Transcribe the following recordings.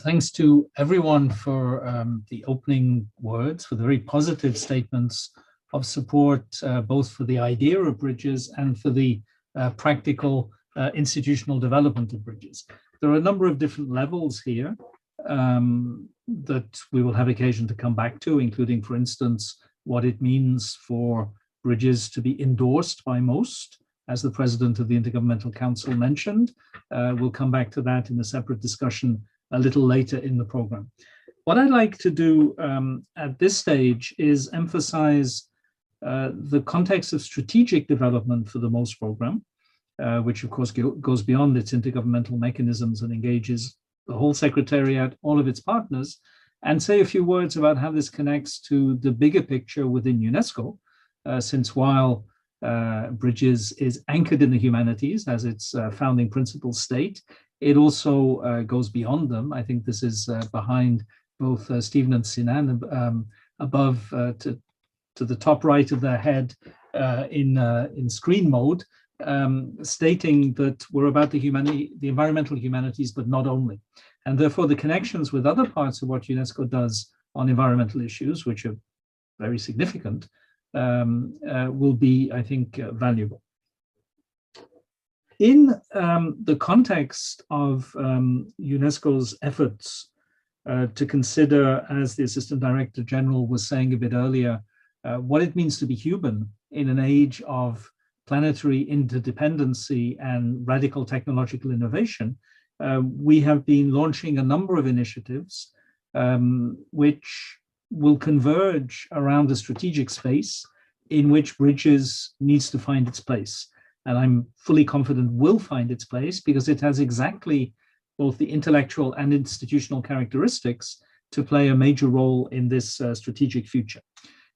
Thanks to everyone for the opening words, for the very positive statements of support, both for the idea of bridges and for the practical institutional development of bridges. There are a number of different levels here that we will have occasion to come back to, including, for instance, what it means for bridges to be endorsed by most, as the President of the Intergovernmental Council mentioned. We'll come back to that in a separate discussion a little later in the program. What I'd like to do at this stage is emphasize the context of strategic development for the MOST program, which of course goes beyond its intergovernmental mechanisms and engages the whole Secretariat, all of its partners, and say a few words about how this connects to the bigger picture within UNESCO, since while Bridges is anchored in the humanities as its founding principle state, it also goes beyond them. I think this is behind both Stephen and Sinan, above to the top right of their head in screen mode, stating that we're about the environmental humanities, but not only. And therefore, the connections with other parts of what UNESCO does on environmental issues, which are very significant, will be, I think, valuable. In the context of UNESCO's efforts to consider, as the Assistant Director General was saying a bit earlier, what it means to be human in an age of planetary interdependency and radical technological innovation, we have been launching a number of initiatives which will converge around a strategic space in which Bridges needs to find its place. And I'm fully confident will find its place because it has exactly both the intellectual and institutional characteristics to play a major role in this strategic future.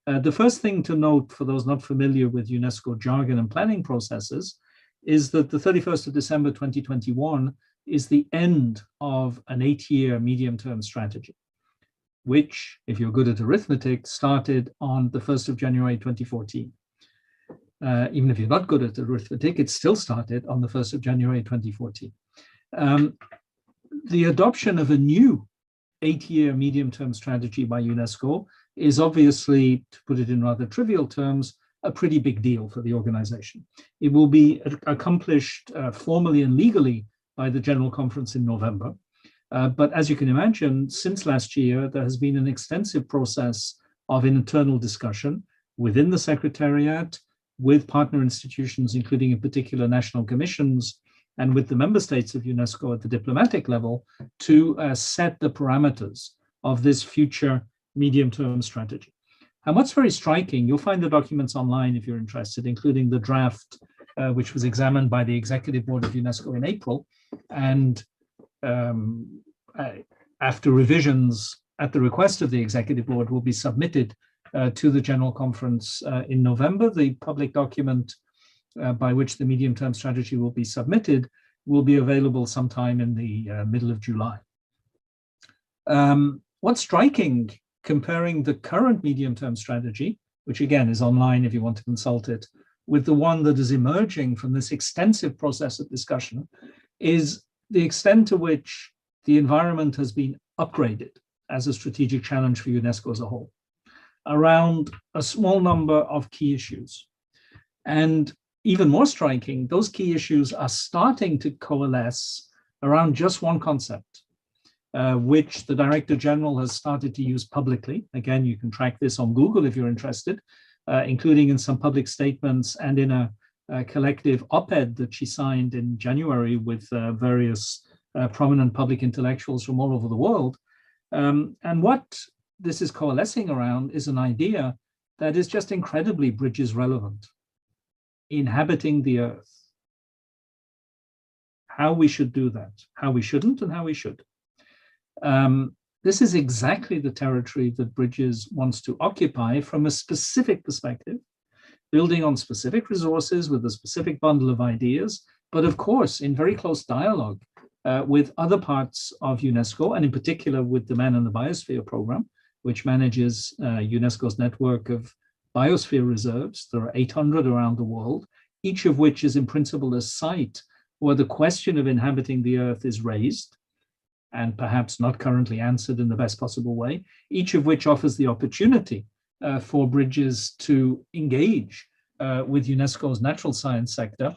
The first thing to note for those not familiar with UNESCO jargon and planning processes is that the 31st of December 2021 is the end of an 8-year medium-term strategy, which, if you're good at arithmetic, started on the 1st of January 2014. Even if you're not good at arithmetic, it still started on the 1st of January 2014. The adoption of a new 8-year medium-term strategy by UNESCO is obviously, to put it in rather trivial terms, a pretty big deal for the organization. It will be accomplished formally and legally by the General Conference in November. But as you can imagine, since last year, there has been an extensive process of internal discussion within the Secretariat, with partner institutions, including in particular national commissions, and with the member states of UNESCO at the diplomatic level, to set the parameters of this future medium-term strategy. And what's very striking, you'll find the documents online if you're interested, including the draft, which was examined by the Executive Board of UNESCO in April, and after revisions at the request of the Executive Board will be submitted to the General Conference in November. The public document by which the medium-term strategy will be submitted will be available sometime in the middle of July. What's striking, comparing the current medium-term strategy, which again is online if you want to consult it, with the one that is emerging from this extensive process of discussion, is the extent to which the environment has been upgraded as a strategic challenge for UNESCO as a whole, around a small number of key issues. And even more striking, those key issues are starting to coalesce around just one concept, which the Director General has started to use publicly. Again, you can track this on Google if you're interested, including in some public statements and in a collective op-ed that she signed in January with various prominent public intellectuals from all over the world. And what this is coalescing around is an idea that is just incredibly Bridges relevant. Inhabiting the earth. How we should do that, how we shouldn't, and how we should. This is exactly the territory that Bridges wants to occupy from a specific perspective, building on specific resources with a specific bundle of ideas, but of course, in very close dialogue with other parts of UNESCO, and in particular with the Man and the Biosphere program, which manages UNESCO's network of biosphere reserves. There are 800 around the world, each of which is in principle a site where the question of inhabiting the earth is raised. and perhaps not currently answered in the best possible way, each of which offers the opportunity for bridges to engage with UNESCO's natural science sector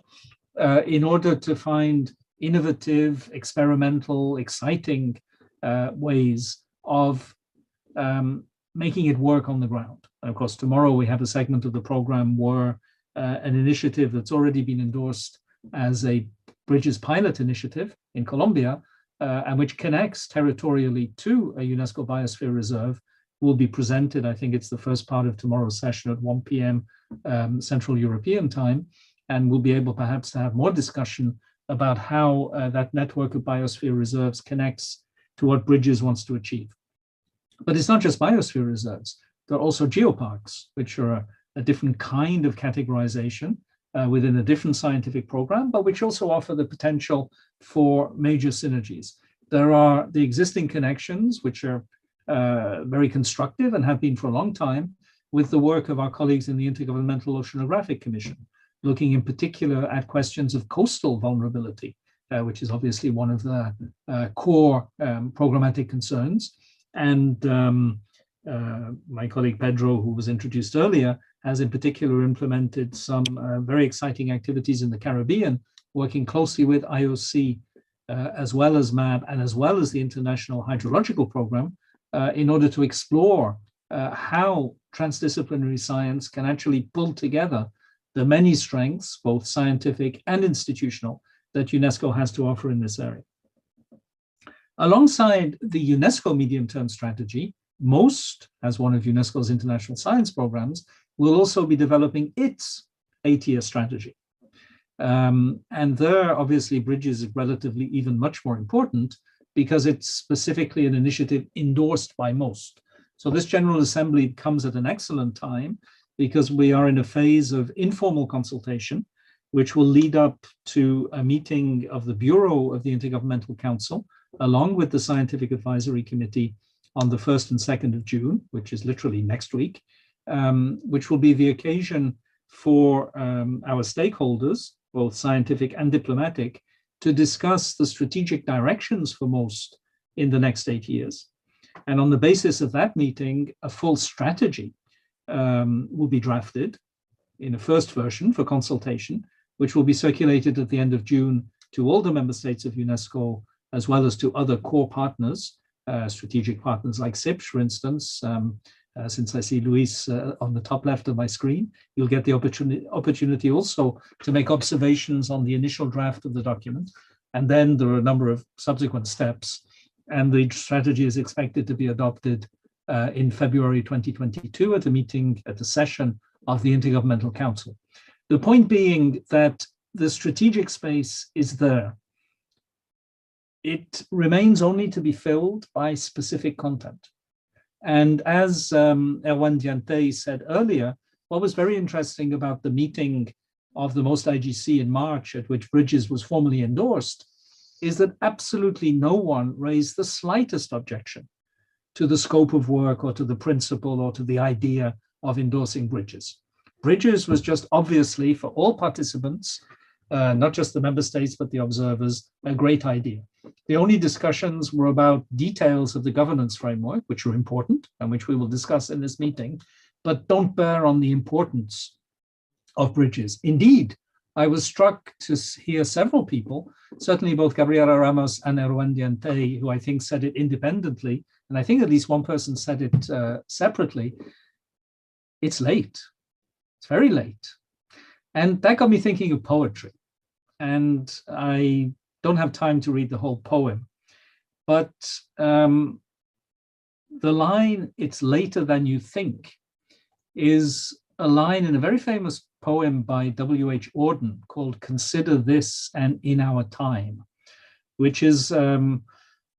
in order to find innovative, experimental, exciting ways of making it work on the ground. And of course, tomorrow we have a segment of the program where an initiative that's already been endorsed as a Bridges pilot initiative in Colombia, and which connects territorially to a UNESCO Biosphere Reserve, will be presented. I think it's the first part of tomorrow's session at 1 p.m. Central European time, and we'll be able perhaps to have more discussion about how that network of biosphere reserves connects to what Bridges wants to achieve. But it's not just biosphere reserves. There are also geoparks, which are a different kind of categorization within a different scientific program, but which also offer the potential for major synergies. There are the existing connections, which are very constructive and have been for a long time, with the work of our colleagues in the Intergovernmental Oceanographic Commission, looking in particular at questions of coastal vulnerability, which is obviously one of the core programmatic concerns. And my colleague Pedro, who was introduced earlier, has in particular implemented some very exciting activities in the Caribbean, working closely with IOC, as well as MAB, and as well as the International Hydrological Program, in order to explore how transdisciplinary science can actually pull together the many strengths, both scientific and institutional, that UNESCO has to offer in this area. Alongside the UNESCO medium-term strategy, MOST, as one of UNESCO's international science programs, will also be developing its 8-year strategy. And there, obviously, Bridges is relatively even much more important because it's specifically an initiative endorsed by MOST. So this General Assembly comes at an excellent time because we are in a phase of informal consultation, which will lead up to a meeting of the Bureau of the Intergovernmental Council, along with the Scientific Advisory Committee on the 1st and 2nd of June, which is literally next week, which will be the occasion for our stakeholders, both scientific and diplomatic, to discuss the strategic directions for MOST in the next 8 years. And on the basis of that meeting, a full strategy will be drafted in a first version for consultation, which will be circulated at the end of June to all the member states of UNESCO, as well as to other core partners, strategic partners like SIPS, for instance. Since I see Luis on the top left of my screen, you'll get the opportunity also to make observations on the initial draft of the document. And then there are a number of subsequent steps. And the strategy is expected to be adopted in February 2022 at a meeting, at a session of the Intergovernmental Council. The point being that the strategic space is there. It remains only to be filled by specific content. And as Erwan Diante said earlier, what was very interesting about the meeting of the MOST IGC in March, at which Bridges was formally endorsed, is that absolutely no one raised the slightest objection to the scope of work or to the principle or to the idea of endorsing Bridges. Bridges was just obviously, for all participants, not just the member states, but the observers, a great idea. The only discussions were about details of the governance framework, which are important and which we will discuss in this meeting, but don't bear on the importance of Bridges. Indeed, I was struck to hear several people, certainly both Gabriela Ramos and Erwan Diante, who I think said it independently, and I think at least one person said it separately. It's late. It's very late. And that got me thinking of poetry. And I don't have time to read the whole poem, but the line, "It's later than you think," is a line in a very famous poem by W.H. Auden called "Consider This and In Our Time," which is a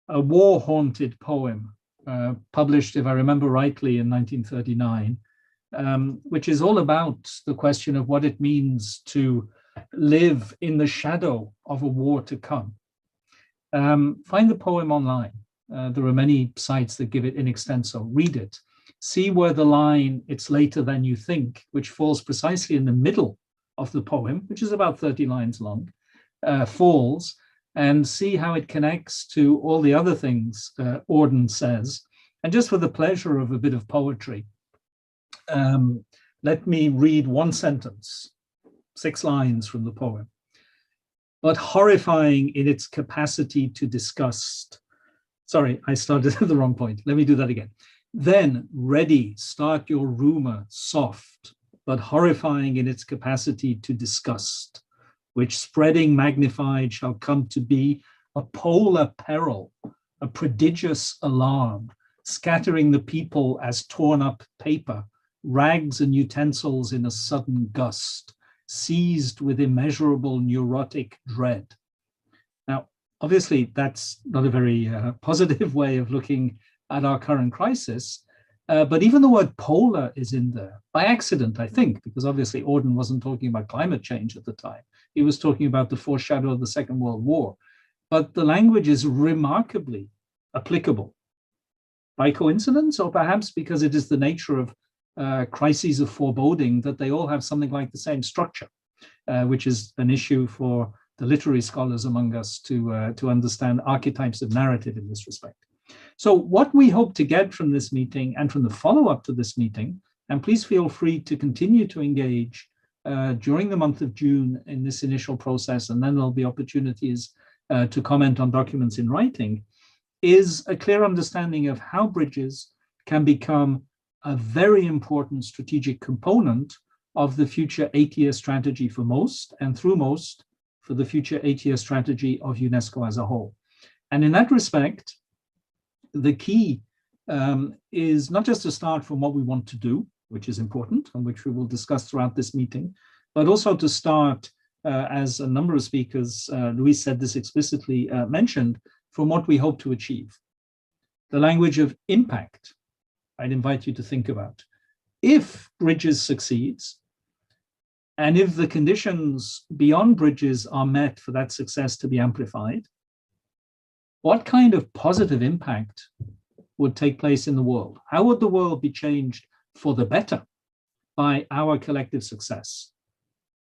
war-haunted poem published, if I remember rightly, in 1939, which is all about the question of what it means to live in the shadow of a war to come. Find the poem online. There are many sites that give it in extenso. Read it. See where the line, "It's later than you think," which falls precisely in the middle of the poem, which is about 30 lines long, falls, and see how it connects to all the other things Auden says. And just for the pleasure of a bit of poetry, let me read one sentence, 6 lines from the poem. But horrifying in its capacity to disgust. Sorry, I started at the wrong point. Let me do that again. Then, ready, start your rumor, soft, but horrifying in its capacity to disgust, which spreading magnified shall come to be a polar peril, a prodigious alarm, scattering the people as torn up paper, rags and utensils in a sudden gust, seized with immeasurable neurotic dread. Now, obviously, that's not a very positive way of looking at our current crisis, but even the word polar is in there, by accident, I think, because obviously Auden wasn't talking about climate change at the time. He was talking about the foreshadow of the Second World War. But the language is remarkably applicable. By coincidence, or perhaps because it is the nature of crises of foreboding that they all have something like the same structure, which is an issue for the literary scholars among us to understand archetypes of narrative in this respect. So what we hope to get from this meeting and from the follow-up to this meeting, and please feel free to continue to engage during the month of June in this initial process, and then there'll be opportunities to comment on documents in writing, is a clear understanding of how bridges can become a very important strategic component of the future 8-year strategy for MOST, and through MOST, for the future 8-year strategy of UNESCO as a whole. And in that respect, the key is not just to start from what we want to do, which is important, and which we will discuss throughout this meeting, but also to start, as a number of speakers, Luis said this explicitly, mentioned, from what we hope to achieve. The language of impact, I'd invite you to think about. If Bridges succeeds, and if the conditions beyond Bridges are met for that success to be amplified, what kind of positive impact would take place in the world? How would the world be changed for the better by our collective success?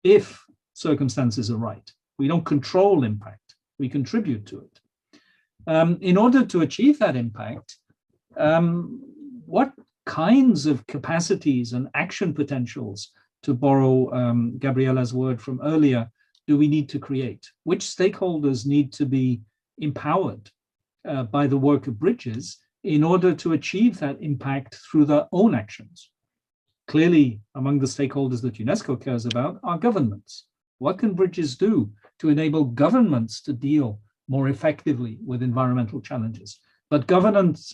If circumstances are right, we don't control impact, we contribute to it. In order to achieve that impact, what kinds of capacities and action potentials, to borrow Gabriela's word from earlier, do we need to create? Which stakeholders need to be empowered by the work of Bridges in order to achieve that impact through their own actions? Clearly, among the stakeholders that UNESCO cares about are governments. What can Bridges do to enable governments to deal more effectively with environmental challenges? But governments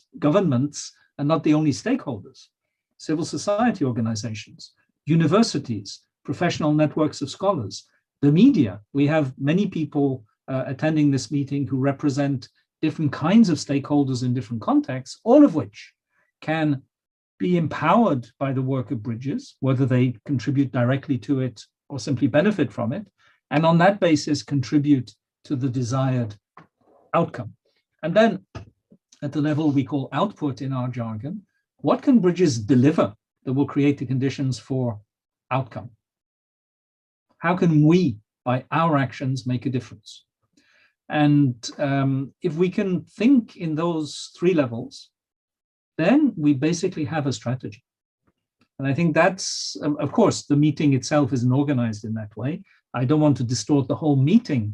are not the only stakeholders. Civil society organizations, universities, professional networks of scholars, the media. We have many people attending this meeting who represent different kinds of stakeholders in different contexts, all of which can be empowered by the work of Bridges, whether they contribute directly to it or simply benefit from it, and on that basis contribute to the desired outcome. And then at the level we call output in our jargon, what can Bridges deliver that will create the conditions for outcome? How can we, by our actions, make a difference? And if we can think in those 3 levels, then we basically have a strategy. And I think that's, of course, the meeting itself isn't organized in that way. I don't want to distort the whole meeting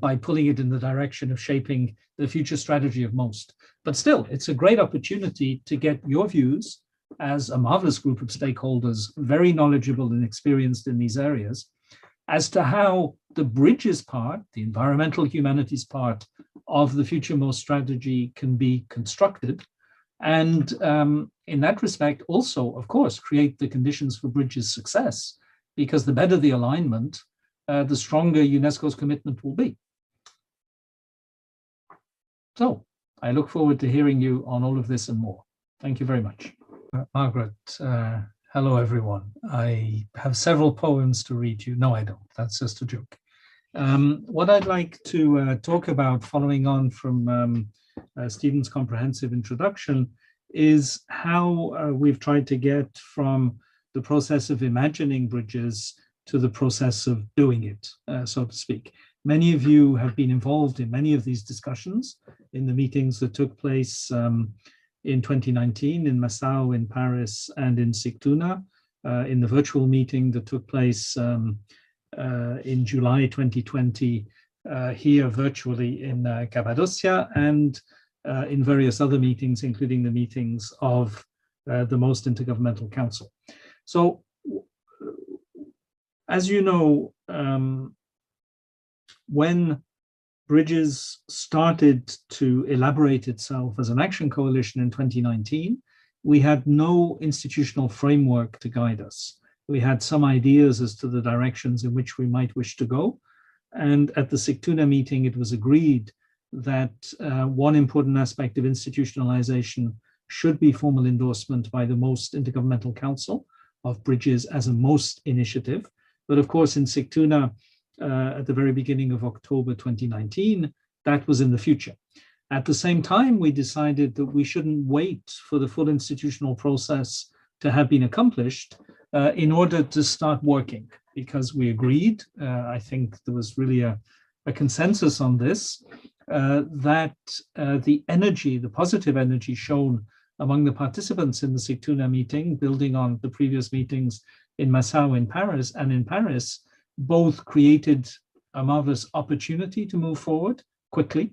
by pulling it in the direction of shaping the future strategy of MOST. But still, it's a great opportunity to get your views as a marvelous group of stakeholders, very knowledgeable and experienced in these areas, as to how the Bridges part, the environmental humanities part of the future MOST strategy can be constructed. And in that respect, also, of course, create the conditions for Bridges' success, because the better the alignment, the stronger UNESCO's commitment will be. So I look forward to hearing you on all of this and more. Thank you very much. Margaret, hello, everyone. I have several poems to read you. No, I don't. That's just a joke. What I'd like to talk about, following on from Stephen's comprehensive introduction, is how we've tried to get from the process of imagining Bridges to the process of doing it, so to speak. Many of you have been involved in many of these discussions in the meetings that took place in 2019 in Massau, in Paris, and in Sigtuna, in the virtual meeting that took place in July 2020 here virtually in Cappadocia, and in various other meetings, including the meetings of the Most Intergovernmental Council. So, as you know, when Bridges started to elaborate itself as an action coalition in 2019, we had no institutional framework to guide us. We had some ideas as to the directions in which we might wish to go. And at the Sigtuna meeting, it was agreed that one important aspect of institutionalization should be formal endorsement by the Most Intergovernmental Council of Bridges as a MOST initiative. But of course, in Sigtuna, at the very beginning of October 2019, that was in the future. At the same time, we decided that we shouldn't wait for the full institutional process to have been accomplished in order to start working, because we agreed, I think there was really a consensus on this, that the energy, the positive energy shown among the participants in the Sigtuna meeting, building on the previous meetings in Massau in Paris and in Paris, both created a marvelous opportunity to move forward quickly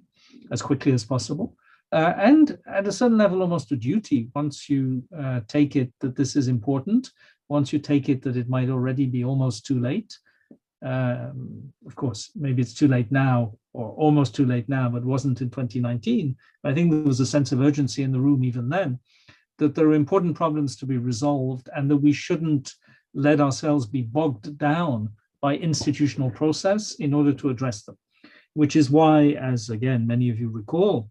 as possible, and at a certain level almost a duty once you take it that this is important, once you take it that it might already be almost too late. Of course, maybe it's too late now or almost too late now, but it wasn't in 2019. I think there was a sense of urgency in the room even then, that there are important problems to be resolved and that we shouldn't let ourselves be bogged down by institutional process in order to address them, which is why, as again, many of you recall,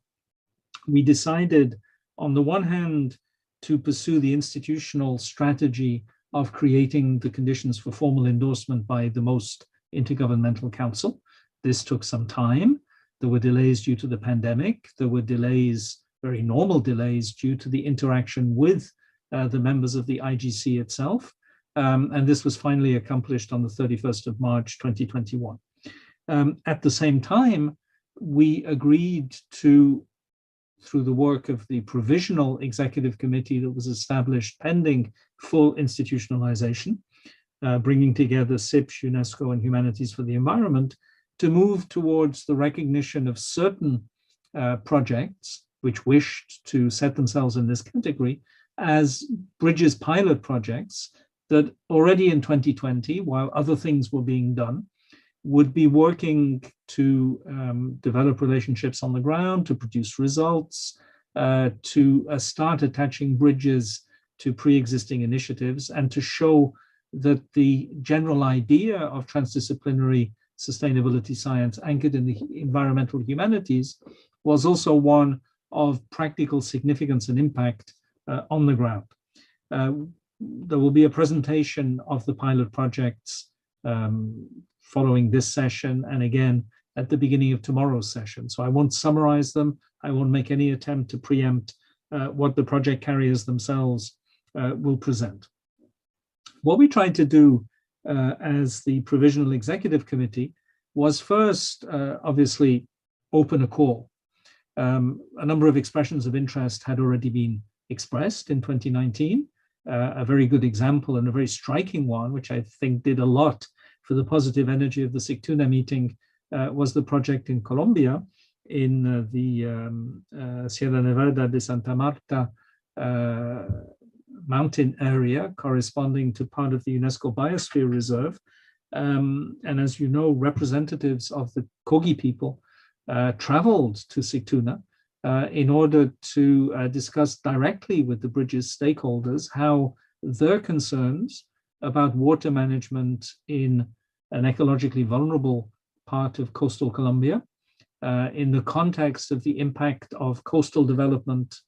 we decided on the one hand to pursue the institutional strategy of creating the conditions for formal endorsement by the Most Intergovernmental Council. This took some time. There were delays due to the pandemic. There were delays, very normal delays, due to the interaction with the members of the IGC itself. And this was finally accomplished on the 31st of March, 2021. At the same time, we agreed to, through the work of the provisional executive committee that was established pending full institutionalization, bringing together SIPS, UNESCO, and Humanities for the Environment, to move towards the recognition of certain projects which wished to set themselves in this category as Bridges pilot projects that already in 2020, while other things were being done, would be working to develop relationships on the ground, to produce results, to start attaching bridges to pre-existing initiatives, and to show that the general idea of transdisciplinary sustainability science anchored in the environmental humanities was also one of practical significance and impact on the ground. There will be a presentation of the pilot projects following this session, and again at the beginning of tomorrow's session. So I won't summarize them. I won't make any attempt to preempt what the project carriers themselves will present. What we tried to do as the Provisional Executive Committee was first, obviously, open a call. A number of expressions of interest had already been expressed in 2019. A very good example and a very striking one, which I think did a lot for the positive energy of the Sigtuna meeting, was the project in Colombia, in the Sierra Nevada de Santa Marta mountain area corresponding to part of the UNESCO Biosphere Reserve. And as you know, representatives of the Kogi people traveled to Sigtuna in order to discuss directly with the Bridges stakeholders how their concerns about water management in an ecologically vulnerable part of coastal Colombia, in the context of the impact of coastal development,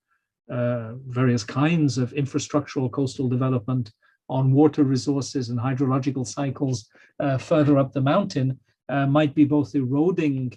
various kinds of infrastructural coastal development on water resources and hydrological cycles further up the mountain, might be both eroding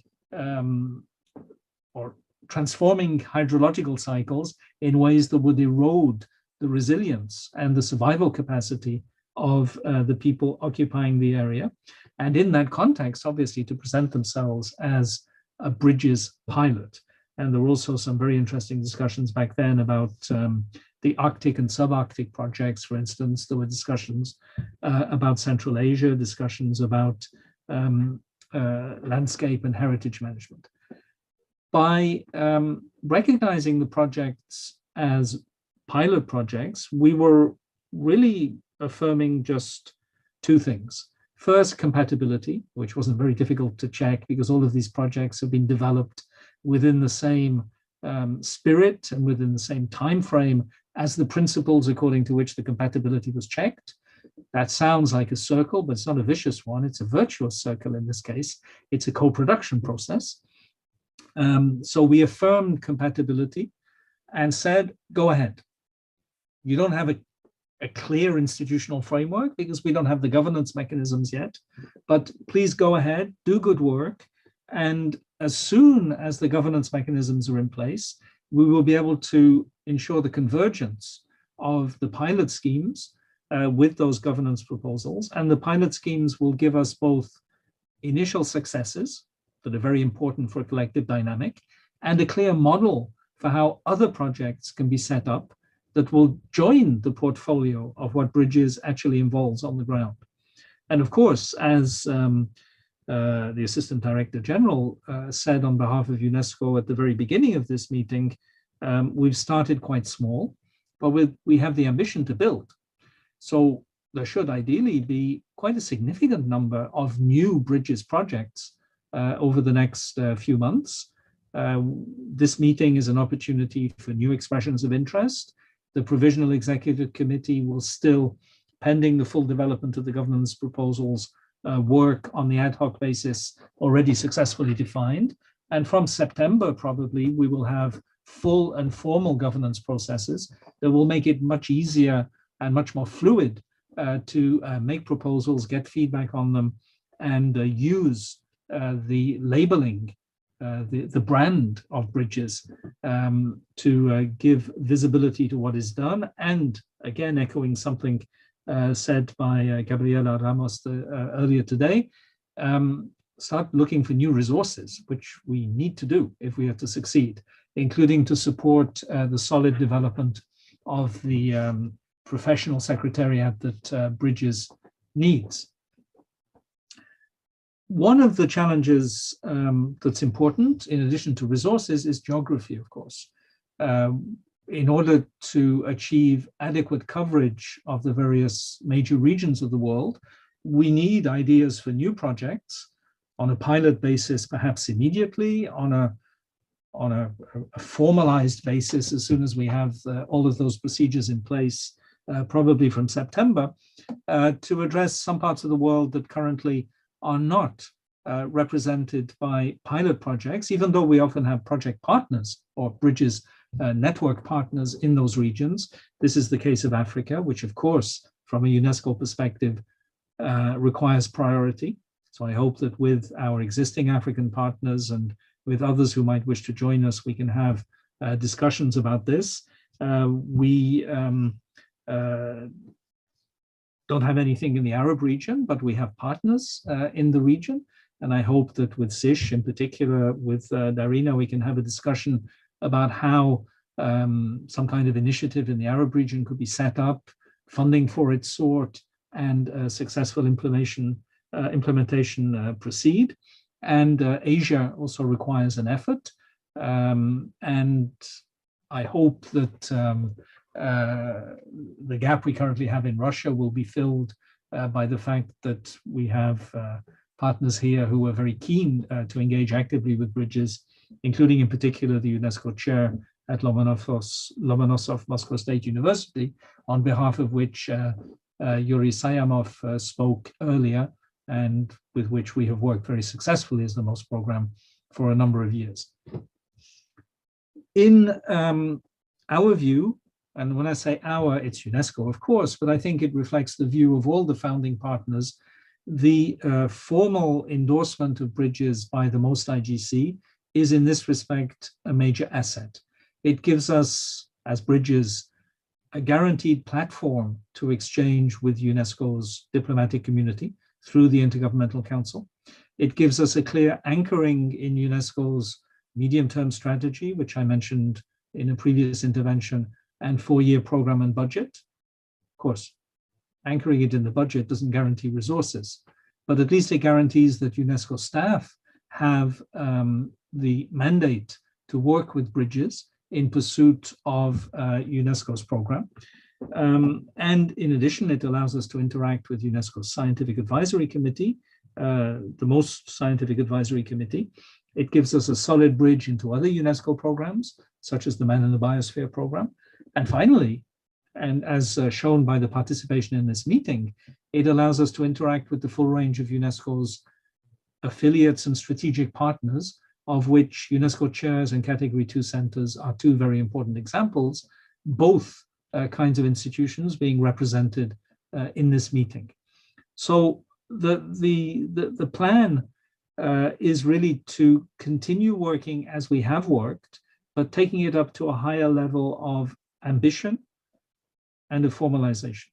or transforming hydrological cycles in ways that would erode the resilience and the survival capacity of the people occupying the area. And in that context, obviously, to present themselves as a bridges pilot. And there were also some very interesting discussions back then about the Arctic and subarctic projects, for instance. There were discussions about Central Asia, discussions about landscape and heritage management. By recognizing the projects as pilot projects, we were really affirming just two things. First, compatibility, which wasn't very difficult to check because all of these projects have been developed within the same spirit and within the same time frame as the principles according to which the compatibility was checked. That sounds like a circle, but it's not a vicious one. It's a virtuous circle in this case. It's a co-production process. So we affirmed compatibility and said, go ahead. You don't have a clear institutional framework because we don't have the governance mechanisms yet, but please go ahead, do good work. And as soon as the governance mechanisms are in place, we will be able to ensure the convergence of the pilot schemes with those governance proposals. And the pilot schemes will give us both initial successes that are very important for a collective dynamic and a clear model for how other projects can be set up that will join the portfolio of what Bridges actually involves on the ground. And of course, as the Assistant Director General said on behalf of UNESCO at the very beginning of this meeting, we've started quite small, but we have the ambition to build. So there should ideally be quite a significant number of new Bridges projects over the next few months. This meeting is an opportunity for new expressions of interest. The Provisional Executive Committee will still, pending the full development of the governance proposals, work on the ad hoc basis already successfully defined. And from September, probably, we will have full and formal governance processes that will make it much easier and much more fluid to make proposals, get feedback on them, and use the labeling, the brand of Bridges to give visibility to what is done. And again, echoing something said by Gabriela Ramos earlier today, start looking for new resources, which we need to do if we are to succeed, including to support the solid development of the professional secretariat that Bridges needs. One of the challenges that's important, in addition to resources, is geography, of course. In order to achieve adequate coverage of the various major regions of the world, we need ideas for new projects on a pilot basis, perhaps immediately, on a formalized basis as soon as we have all of those procedures in place, probably from September, to address some parts of the world that currently are not represented by pilot projects, even though we often have project partners or Bridges network partners in those regions. This is the case of Africa, which of course, from a UNESCO perspective, requires priority. So I hope that with our existing African partners and with others who might wish to join us, we can have discussions about this. We don't have anything in the Arab region, but we have partners in the region. And I hope that with SISH, in particular with Darina, we can have a discussion about how some kind of initiative in the Arab region could be set up, funding for its sort, and successful implementation proceed. And Asia also requires an effort. And I hope that the gap we currently have in Russia will be filled by the fact that we have partners here who are very keen to engage actively with Bridges, including in particular the UNESCO chair at Lomonosov Moscow State University, on behalf of which Yuri Sayamov spoke earlier, and with which we have worked very successfully as the MOST program for a number of years. In our view, and when I say our, it's UNESCO, of course, but I think it reflects the view of all the founding partners, the formal endorsement of Bridges by the MOST IGC is in this respect a major asset. It gives us, as Bridges, a guaranteed platform to exchange with UNESCO's diplomatic community through the Intergovernmental Council. It gives us a clear anchoring in UNESCO's medium-term strategy, which I mentioned in a previous intervention, and 4-year program and budget. Of course, anchoring it in the budget doesn't guarantee resources, but at least it guarantees that UNESCO staff have the mandate to work with bridges in pursuit of UNESCO's program. And in addition, it allows us to interact with UNESCO's Scientific Advisory Committee, the most scientific advisory committee. It gives us a solid bridge into other UNESCO programs, such as the Man in the Biosphere program. And finally, and as shown by the participation in this meeting, it allows us to interact with the full range of UNESCO's affiliates and strategic partners, of which UNESCO chairs and Category 2 centers are 2 very important examples, both kinds of institutions being represented in this meeting. So the plan is really to continue working as we have worked, but taking it up to a higher level of ambition and of formalization.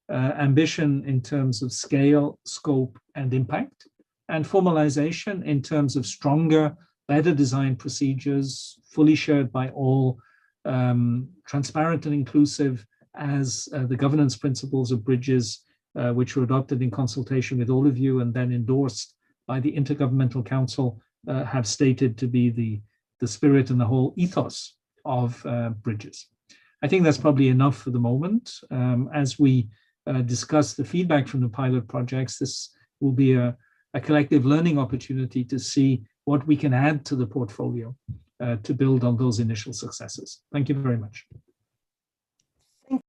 Ambition in terms of scale, scope, and impact, and formalization in terms of stronger, better designed procedures, fully shared by all, transparent and inclusive as the governance principles of bridges, which were adopted in consultation with all of you and then endorsed by the Intergovernmental Council, have stated to be the spirit and the whole ethos of bridges. I think that's probably enough for the moment. As we discuss the feedback from the pilot projects, this will be a collective learning opportunity to see what we can add to the portfolio to build on those initial successes. Thank you very much.